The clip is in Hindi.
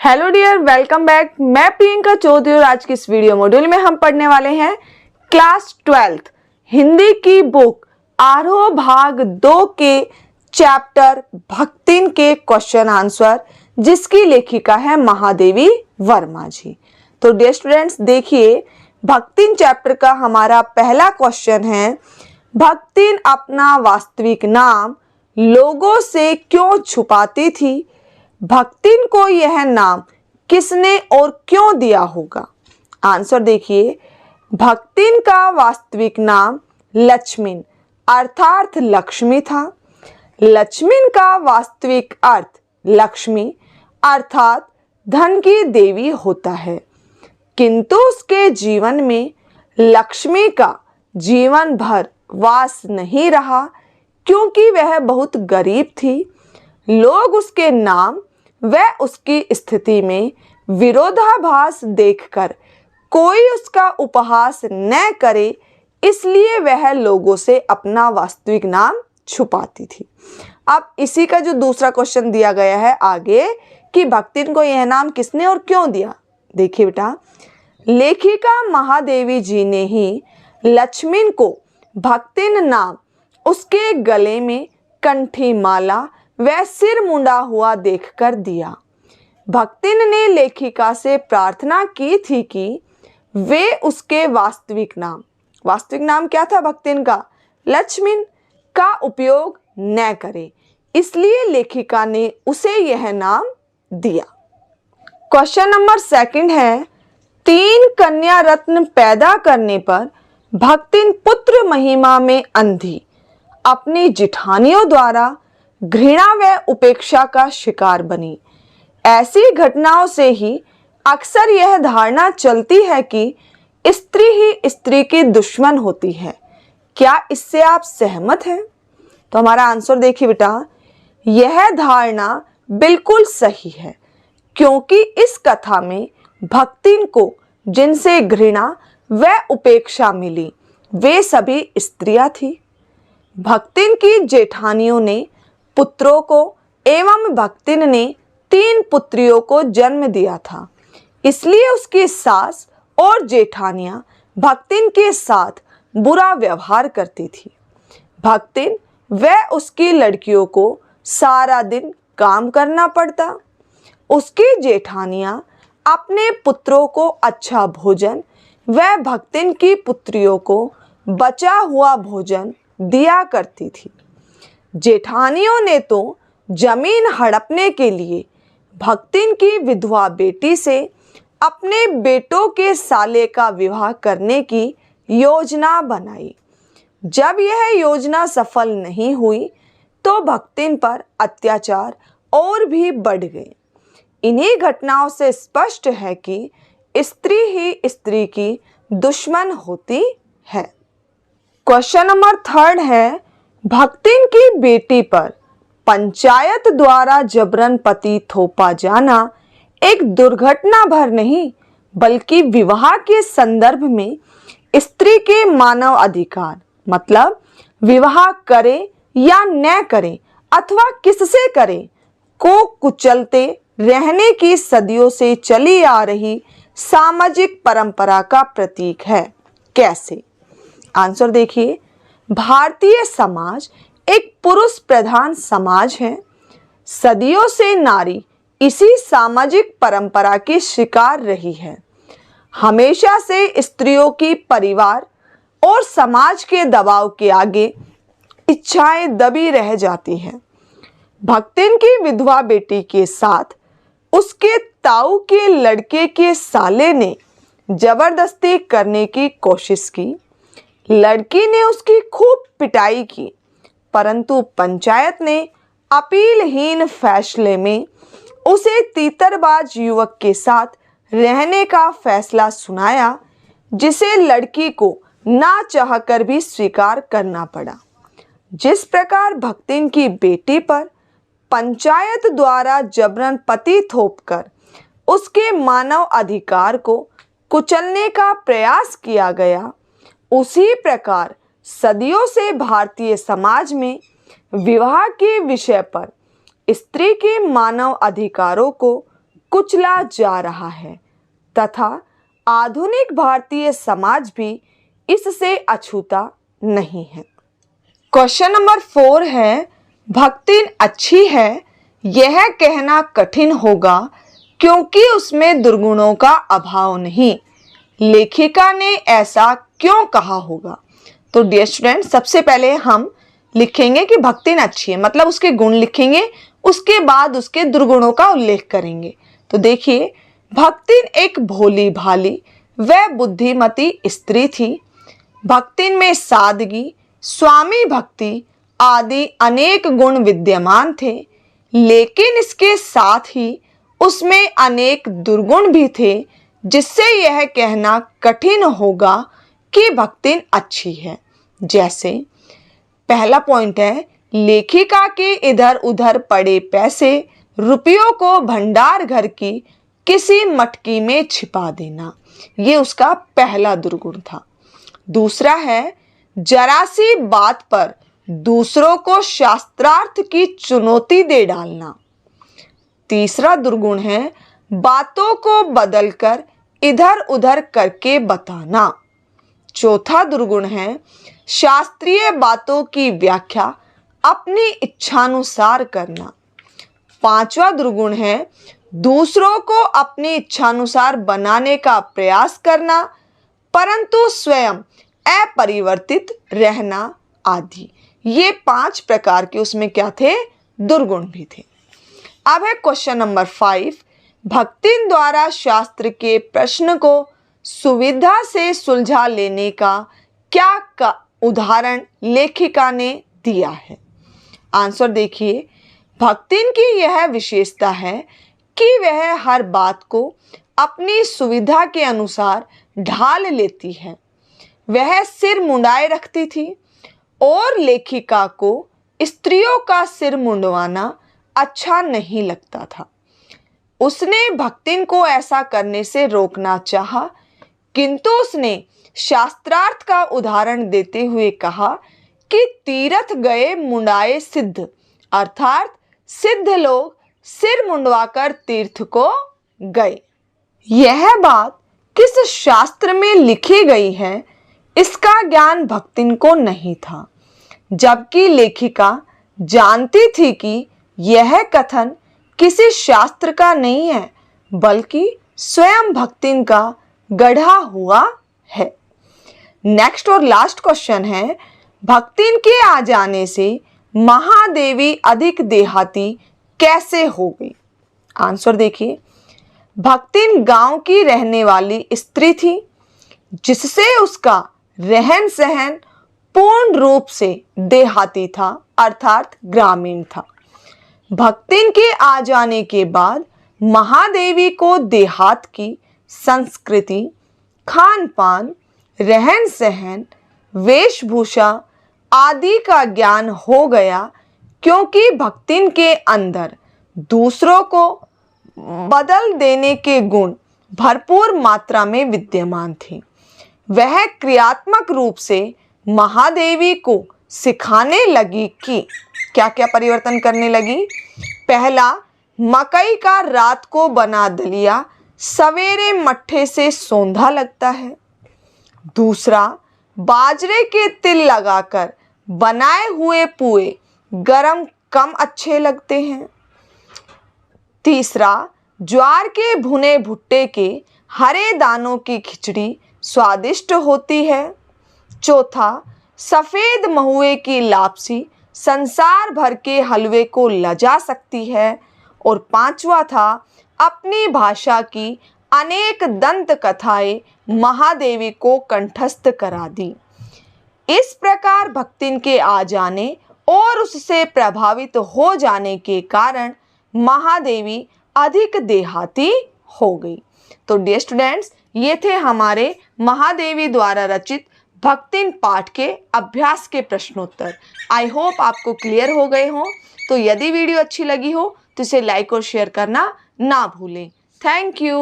Hello dear, welcome back. मैं प्रियंका चौधरी और आज की इस वीडियो मॉड्यूल में हम पढ़ने वाले हैं क्लास 12th हिंदी की बुक आरोह भाग 2 के चैप्टर भक्तिन के क्वेश्चन आंसर, जिसकी लेखिका है महादेवी वर्मा जी। तो डियर स्टूडेंट्स, देखिए भक्तिन चैप्टर का हमारा पहला क्वेश्चन है, भक्तिन अपना वास्तविक नाम लोगों से क्यों छुपाती थी? भक्तिन को यह नाम किसने और क्यों दिया होगा? आंसर देखिए, भक्तिन का वास्तविक नाम लक्ष्मीन अर्थात लक्ष्मी था। लक्ष्मीन का वास्तविक अर्थ लक्ष्मी अर्थात धन की देवी होता है, किंतु उसके जीवन में लक्ष्मी का जीवन भर वास नहीं रहा, क्योंकि वह बहुत गरीब थी। लोग उसके नाम व उसकी स्थिति में विरोधाभास देखकर कोई उसका उपहास न करे, इसलिए वह लोगों से अपना वास्तविक नाम छुपाती थी। अब इसी का जो दूसरा क्वेश्चन दिया गया है आगे कि भक्तिन को यह नाम किसने और क्यों दिया। देखिए बेटा, लेखिका महादेवी जी ने ही लक्ष्मीन को भक्तिन नाम उसके गले में कंठी माला वह सिर मुंडा हुआ देखकर दिया। भक्तिन ने लेखिका से प्रार्थना की थी कि वे उसके वास्तविक नाम क्या था भक्तिन का? लक्ष्मीन का उपयोग न करे, इसलिए लेखिका ने उसे यह नाम दिया। क्वेश्चन नंबर 2 है, 3 कन्या रत्न पैदा करने पर भक्तिन पुत्र महिमा में अंधी अपनी जिठानियों द्वारा घृणा व उपेक्षा का शिकार बनी। ऐसी घटनाओं से ही अक्सर यह धारणा चलती है कि स्त्री ही स्त्री की दुश्मन होती है। क्या इससे आप सहमत हैं? तो हमारा आंसर देखिए बेटा, यह धारणा बिल्कुल सही है, क्योंकि इस कथा में भक्तिन को जिनसे घृणा व उपेक्षा मिली वे सभी स्त्रियां थी। भक्तिन की जेठानियों ने पुत्रों को एवं भक्तिन ने 3 पुत्रियों को जन्म दिया था, इसलिए उसकी सास और जेठानियां भक्तिन के साथ बुरा व्यवहार करती थी। भक्तिन व उसकी लड़कियों को सारा दिन काम करना पड़ता। उसकी जेठानियां अपने पुत्रों को अच्छा भोजन व भक्तिन की पुत्रियों को बचा हुआ भोजन दिया करती थी। जेठानियों ने तो जमीन हड़पने के लिए भक्तिन की विधवा बेटी से अपने बेटों के साले का विवाह करने की योजना बनाई। जब यह योजना सफल नहीं हुई तो भक्तिन पर अत्याचार और भी बढ़ गए। इन्हीं घटनाओं से स्पष्ट है कि स्त्री ही स्त्री की दुश्मन होती है। क्वेश्चन नंबर 3 है, भक्तिन की बेटी पर पंचायत द्वारा जबरन पति थोपा जाना एक दुर्घटना भर नहीं, बल्कि विवाह के संदर्भ में स्त्री के मानव अधिकार, मतलब विवाह करे या न करे अथवा किससे करे, को कुचलते रहने की सदियों से चली आ रही सामाजिक परंपरा का प्रतीक है। कैसे? आंसर देखिए, भारतीय समाज एक पुरुष प्रधान समाज है। सदियों से नारी इसी सामाजिक परंपरा की शिकार रही है। हमेशा से स्त्रियों की परिवार और समाज के दबाव के आगे इच्छाएं दबी रह जाती हैं। भक्तिन की विधवा बेटी के साथ उसके ताऊ के लड़के के साले ने जबरदस्ती करने की कोशिश की। लड़की ने उसकी खूब पिटाई की, परंतु पंचायत ने अपीलहीन फैसले में उसे तीतरबाज युवक के साथ रहने का फैसला सुनाया, जिसे लड़की को ना चाहकर भी स्वीकार करना पड़ा। जिस प्रकार भक्तिन की बेटी पर पंचायत द्वारा जबरन पति थोपकर उसके मानव अधिकार को कुचलने का प्रयास किया गया, उसी प्रकार सदियों से भारतीय समाज में विवाह के विषय पर स्त्री के मानव अधिकारों को कुचला जा रहा है तथा आधुनिक भारतीय समाज भी इससे अछूता नहीं है। क्वेश्चन नंबर 4 है, भक्तिन अच्छी है यह कहना कठिन होगा क्योंकि उसमें दुर्गुणों का अभाव नहीं। लेखिका ने ऐसा क्यों कहा होगा? तो डियर स्टूडेंट, सबसे पहले हम लिखेंगे कि भक्तिन अच्छी है, मतलब उसके गुण लिखेंगे, उसके बाद उसके दुर्गुणों का उल्लेख करेंगे। तो देखिए, भक्तिन एक भोली भाली व बुद्धिमती स्त्री थी। भक्तिन में सादगी, स्वामी भक्ति आदि अनेक गुण विद्यमान थे, लेकिन इसके साथ ही उसमें अनेक दुर्गुण भी थे जिससे यह कहना कठिन होगा कि भक्तिन अच्छी है। जैसे पहला पॉइंट है, लेखिका के इधर उधर पड़े पैसे रुपयों को भंडार घर की किसी मटकी में छिपा देना, ये उसका पहला दुर्गुण था। दूसरा है, जरा सी बात पर दूसरों को शास्त्रार्थ की चुनौती दे डालना। तीसरा दुर्गुण है, बातों को बदलकर इधर उधर करके बताना। चौथा दुर्गुण है, शास्त्रीय बातों की व्याख्या अपनी इच्छानुसार करना। पांचवा दुर्गुण है, दूसरों को अपनी इच्छानुसार बनाने का प्रयास करना परंतु स्वयं अपरिवर्तित रहना आदि। ये 5 प्रकार के उसमें क्या थे? दुर्गुण भी थे। अब है क्वेश्चन नंबर 5, भक्तिन द्वारा शास्त्र के प्रश्न को सुविधा से सुलझा लेने का उदाहरण लेखिका ने दिया है? आंसर देखिए, भक्तिन की यह विशेषता है कि वह हर बात को अपनी सुविधा के अनुसार ढाल लेती है। वह सिर मुंडाए रखती थी और लेखिका को स्त्रियों का सिर मुंडवाना अच्छा नहीं लगता था। उसने भक्तिन को ऐसा करने से रोकना चाहा, किंतु उसने शास्त्रार्थ का उदाहरण देते हुए कहा कि तीर्थ गए मुंडाए सिद्ध, अर्थात सिद्ध लोग सिर मुंडवाकर तीर्थ को गए। यह बात किस शास्त्र में लिखी गई है इसका ज्ञान भक्तिन को नहीं था, जबकि लेखिका जानती थी कि यह कथन किसी शास्त्र का नहीं है बल्कि स्वयं भक्तिन का गढ़ा हुआ है। नेक्स्ट और लास्ट क्वेश्चन है, भक्तिन के आ जाने से महादेवी अधिक देहाती कैसे हो गई? आंसर देखिए, भक्तिन गांव की रहने वाली स्त्री थी जिससे उसका रहन सहन पूर्ण रूप से देहाती था, अर्थात ग्रामीण था। भक्तिन के आ जाने के बाद महादेवी को देहात की संस्कृति, खान पान, रहन सहन, वेशभूषा आदि का ज्ञान हो गया, क्योंकि भक्तिन के अंदर दूसरों को बदल देने के गुण भरपूर मात्रा में विद्यमान थे। वह क्रियात्मक रूप से महादेवी को सिखाने लगी कि क्या क्या परिवर्तन करने लगी। पहला, मकई का रात को बना दलिया सवेरे मट्ठे से सौंधा लगता है। दूसरा, बाजरे के तिल लगाकर बनाए हुए पुए गरम कम अच्छे लगते हैं। तीसरा, ज्वार के भुने भुट्टे के हरे दानों की खिचड़ी स्वादिष्ट होती है। चौथा, सफ़ेद महुए की लापसी संसार भर के हलवे को लजा सकती है। और पांचवा था, अपनी भाषा की अनेक दंत कथाएं महादेवी को कंठस्थ करा दी। इस प्रकार भक्तिन के आ जाने और उससे प्रभावित हो जाने के कारण महादेवी अधिक देहाती हो गई। तो डियर स्टूडेंट्स, ये थे हमारे महादेवी द्वारा रचित भक्तिन पाठ के अभ्यास के प्रश्नोत्तर। आई होप आपको क्लियर हो गए हों। तो यदि वीडियो अच्छी लगी हो तो इसे लाइक और शेयर करना ना भूलें। Thank you.